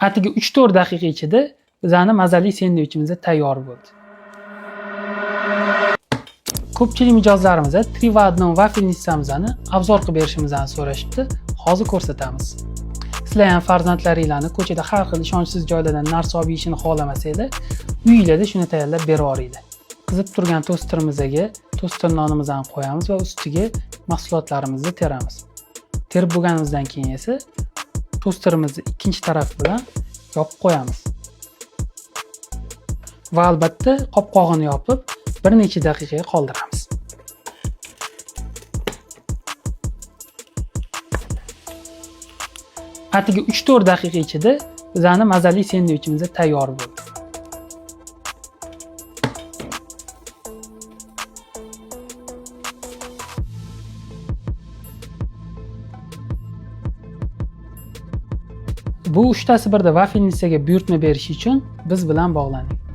Atigi 3-4 daqiqa ichida bizning mazali sendvichimiz tayyor bo'ldi. Ko'pchilik mijozlarimizga 3 va 1 vafelnitsamizni obzor qilib berishimizni so'rashibdi. Hozir ko'rsatamiz. Sizlar ham farzandlaringlarni ko'chada har xil ishonchsiz joylardan narsa olib yeyishini xohlamasanglar, uyingizda shuni tayyorlab beraveringlar. Qizib turgan tostermizga toster nonimizni qo'yamiz va ustiga mahsulotlarimizni teramiz. Terib bo'lganimizdan keyin esa tosterimizni ikkinchi taraf bilan yopib qo'yamiz. Va albatta qopqog'ini yopib bir necha daqiqaga qoldiramiz. Atigi 3-4 daqiqa ichida bizning mazali sendvichimiz tayyor bo'ldi. Bu 3tasi birda vafelnitsaga buyurtma berish uchun biz bilan bog'laning.